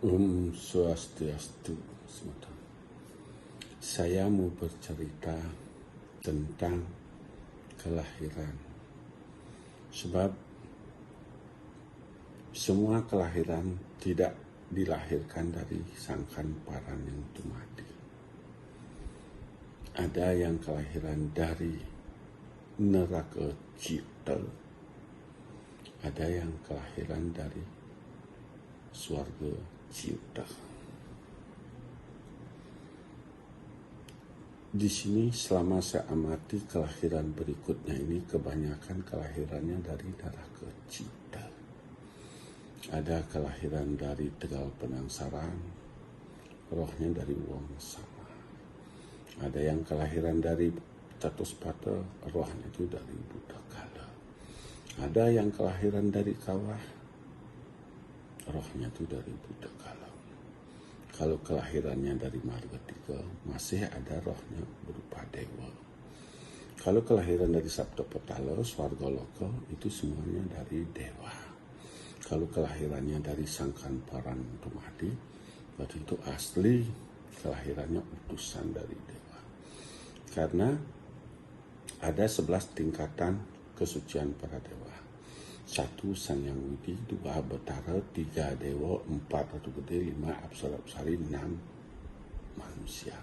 Swastiastu. Sebentar. Saya mau bercerita tentang kelahiran. Sebab semua kelahiran tidak dilahirkan dari sangkan paran yang tumati. Ada yang kelahiran dari neraka cipta. Ada yang kelahiran dari swarga cipta. Di sini selama saya amati kelahiran berikutnya ini kebanyakan kelahirannya dari neraka cipta. Ada kelahiran dari Tegal Penangsaran, rohnya dari Wong Sama. Ada yang kelahiran dari Catuspata, rohnya itu dari Buddha Kala. Ada yang kelahiran dari Kawah, rohnya itu dari Buddha Kala. Kalau kelahirannya dari Marga 3, masih ada rohnya berupa dewa. Kalau kelahiran dari Saptapetala, Swargaloka, itu semuanya dari dewa. Kalau kelahirannya dari Sangkan Paran Tumati, berarti itu asli kelahirannya utusan dari dewa. Karena ada 11 tingkatan kesucian para dewa. 1 Sang Yang Widi, 2 Betara, 3 Dewa, 4 Ratu Gede, 5 Apsara-apsari, 6 manusia.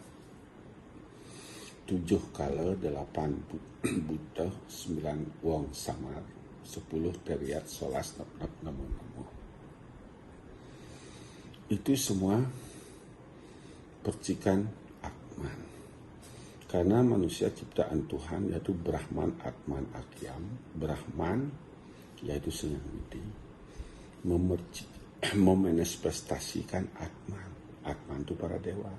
7 Kala, 8 Buddha, 9 Wong Samar, 10 Teriat, 11 Namo. Itu semua percikan Atman. Karena manusia ciptaan Tuhan yaitu Brahman, Atman, Akyam. Brahman yaitu Sang Yang Widi memanifestasikan Atman. Atman itu para dewa.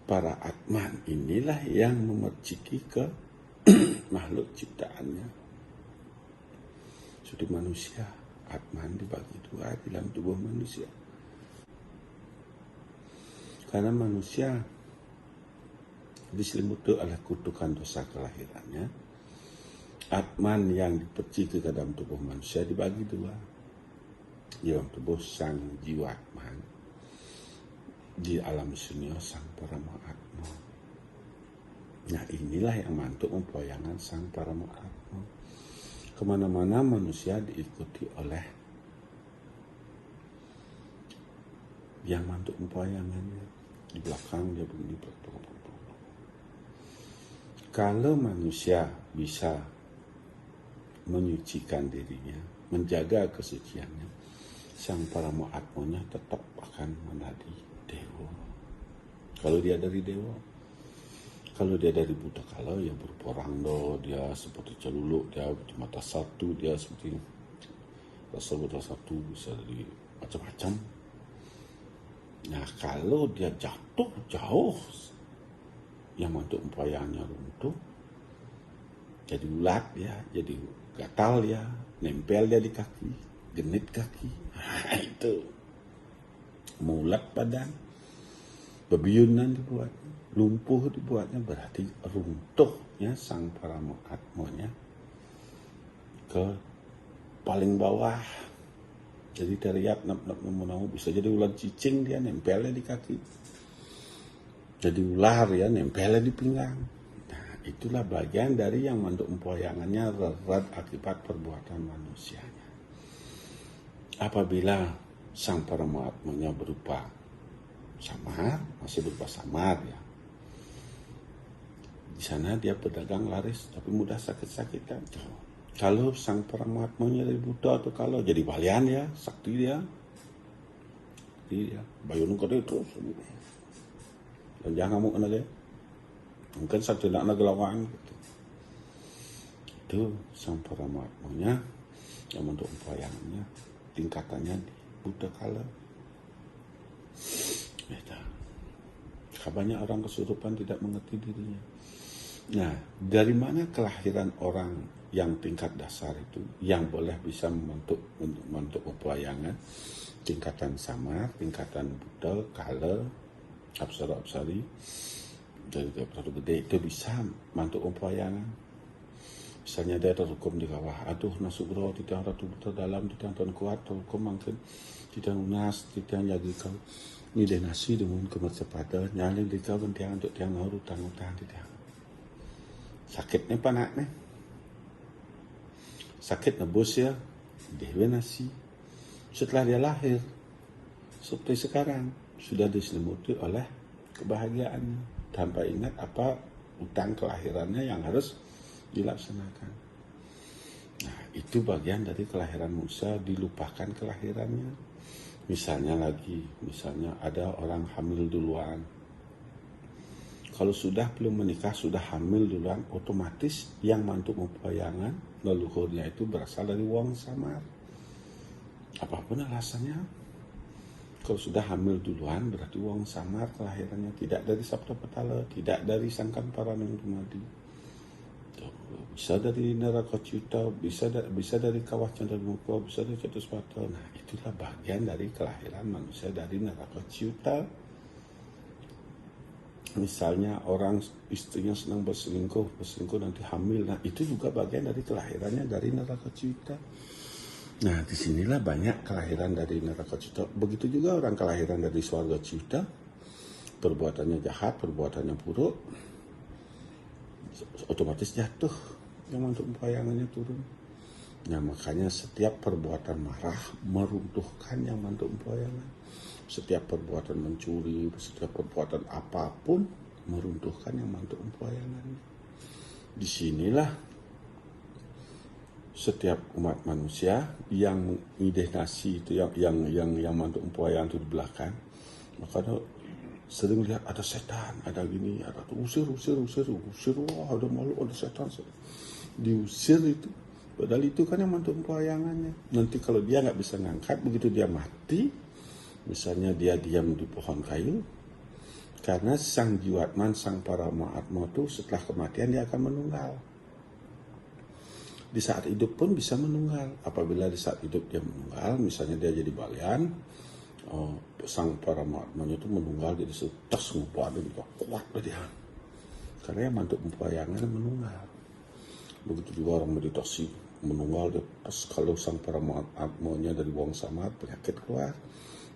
Para Atman inilah yang memerciki ke makhluk ciptaannya. Jadi manusia, Atman dibagi 2 dalam tubuh manusia. Karena manusia diselimuti oleh kutukan dosa kelahirannya, Atman yang diperciki ke dalam tubuh manusia dibagi 2. Di dalam tubuh sang jiwa Atman, di alam sunyo sang Parama Atma. Nah inilah yang mantuk mempoyangan sang Parama Atma. Kemana-mana manusia diikuti oleh yang mantuk mempoyangannya. Di belakang dia begini. Kalau manusia bisa menyucikan dirinya, menjaga kesuciannya, sang Parama Atmanya tetap akan menjadi dewa. Kalau dia dari dewa, kalau dia dari Buddha Kala, ya berupa rangda, dia seperti celuluk, dia mata satu, dia seperti rasa buta satu, bisa dari macam-macam. Nah kalau dia jatuh jauh, yang untuk empayangnya runtuh, jadi ulat ya, jadi gatal ya, nempel dia di kaki, genit kaki. Nah, itu mulat badan, bebiyunan dibuatnya, lumpuh dibuatnya, berarti runtuhnya sang Parama Atmanya ke paling bawah. Jadi teriak namu bisa jadi ular cicing, dia nempelnya di kaki. Jadi ular ya, nempelnya di pinggang. Itulah bagian dari yang manduk empoyangannya rerat akibat perbuatan manusianya. Apabila sang Parama Atmanya berupa samar, masih berupa samar ya. Di sana dia pedagang laris tapi mudah sakit-sakitan. Kalau sang Parama Atmanya dari Buddha atau kalau jadi balian ya, sakti dia. Dia bayun kau terus. Dan jangan kamu kena dia. Mungkin satu nak gelawang gitu. Itu sang Parama Atmanya yang untuk empoyangannya tingkatannya di Buddha Kala. Banyak orang kesurupan tidak mengerti dirinya. Nah, dari mana kelahiran orang yang tingkat dasar itu yang boleh bisa membentuk empoyangan tingkatan samar, tingkatan Buddha Kala, Apsara-apsari dari Ratu Gede itu bisa mantuk empoyangan. Misalnya dia terhukum di bawah, aduh nasugro tidak Ratu Buddha dalam, tidak kuat terhukum mungkin tidak unas tidak lagi kau ni de nasi dengan kemercepatan nyalin di kau bentiang untuk tiang utang di tiang sakitnya panaknya sakit nebus ya dewe nasi setelah dia lahir seperti sekarang sudah diselimuti oleh kebahagiaannya tanpa ingat apa utang kelahirannya yang harus dilaksanakan. Nah, itu bagian dari kelahiran Musa, dilupakan kelahirannya. Misalnya ada orang hamil duluan. Kalau sudah belum menikah, sudah hamil duluan, otomatis yang mantuk mempoyangan leluhurnya itu berasal dari wong samar. Apapun alasannya, kalau sudah hamil duluan berarti wong samar kelahirannya, tidak dari Sabda Petala, tidak dari Sangkan Paranang Dumadi. Bisa dari neraka Ciuta, bisa dari Kawah Candramukha, bisa dari Cetuswata. Nah, itulah bagian dari kelahiran manusia dari neraka Ciuta. Misalnya orang istrinya senang berselingkuh nanti hamil. Nah, itu juga bagian dari kelahirannya dari neraka Ciuta. Nah, disinilah banyak kelahiran dari neraka Ciuta. Begitu juga orang kelahiran dari Swarga Ciuta, perbuatannya jahat, perbuatannya buruk, otomatis jatuh. Yang mantuk mempoyangannya turun. Nah, makanya setiap perbuatan marah meruntuhkan yang mantuk mempoyangan. Setiap perbuatan mencuri, setiap perbuatan apapun meruntuhkan yang mantuk mempoyangannya. Disinilah setiap umat manusia yang mengidentifikasi itu yang mantuk mempoyangan itu di belakang. Makanya sering lihat ada setan, ada gini, ada tuh usir, wah ada malu, ada setan. Diusir itu, padahal itu kan yang mantuk mempoyangannya. Nanti kalau dia nggak bisa ngangkat, begitu dia mati, misalnya dia diam di pohon kayu, karena sang Jiwatman, sang Paramatma itu setelah kematian dia akan menunggal. Di saat hidup pun bisa menunggal. Apabila di saat hidup dia menunggal, misalnya dia jadi balian, sang Paramatmanya itu menunggal jadi setas ngumpul juga kuat dia. Karena yang mantuk mempoyangannya menunggal. Begitu juga orang meditasi menunggal, pas kalau sang Paramatmanya dari wong samar penyakit keluar,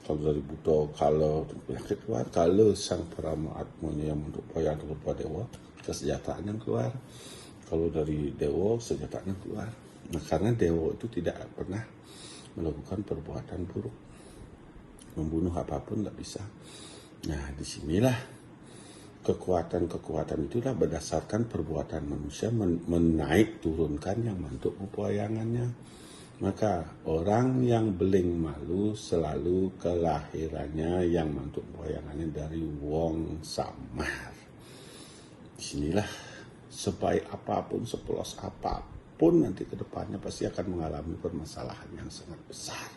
kalau dari buta kalau penyakit keluar, kalau sang Paramatmanya yang mantuk mempoyangan berupa dewa, kesejahteraan yang keluar, kalau dari dewa kesejahteraan yang keluar. Nah, karena dewa itu tidak pernah melakukan perbuatan buruk, membunuh apapun nggak bisa. Nah, disinilah kekuatan itulah berdasarkan perbuatan manusia menaik turunkan yang mantuk mempoyangannya. Maka orang yang beling malu selalu kelahirannya yang mantuk mempoyangannya dari wong samar. Disinilah sebaik apapun, sepolos apapun nanti ke depannya pasti akan mengalami permasalahan yang sangat besar.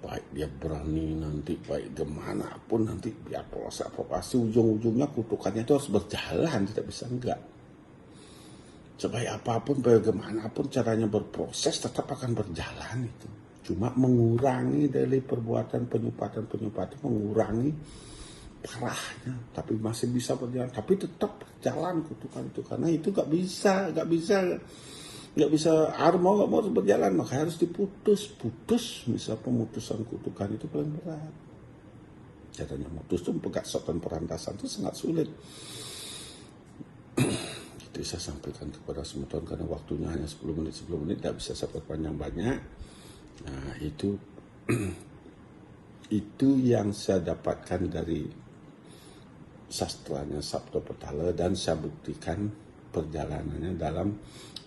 Baik dia berani nanti, baik gimana pun nanti, biar polos apa pasti ujung-ujungnya kutukannya itu harus berjalan, tidak bisa enggak. Sebaik apapun, baik gimana pun caranya berproses tetap akan berjalan itu. Cuma mengurangi dari perbuatan penyupatan, mengurangi parahnya, tapi masih bisa berjalan, tapi tetap berjalan kutukan itu, karena itu nggak bisa mau nggak mau harus berjalan, maka harus putus. Misal pemutusan kutukan itu paling berat. Caranya mutus itu pegat sopan perantasan itu sangat sulit. Itu saya sampaikan kepada semua tahun karena waktunya hanya 10 menit, tidak bisa saya perpanjang banyak. Nah, itu yang saya dapatkan dari sastranya Sabda Petala dan saya buktikan perjalanannya dalam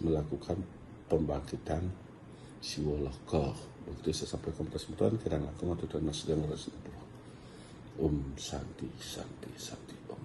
melakukan pembangkitan Siwoloka. Begitu saya sampaikan kepada semua tuan, kiranya langkung atau tuan sedang Santi Om.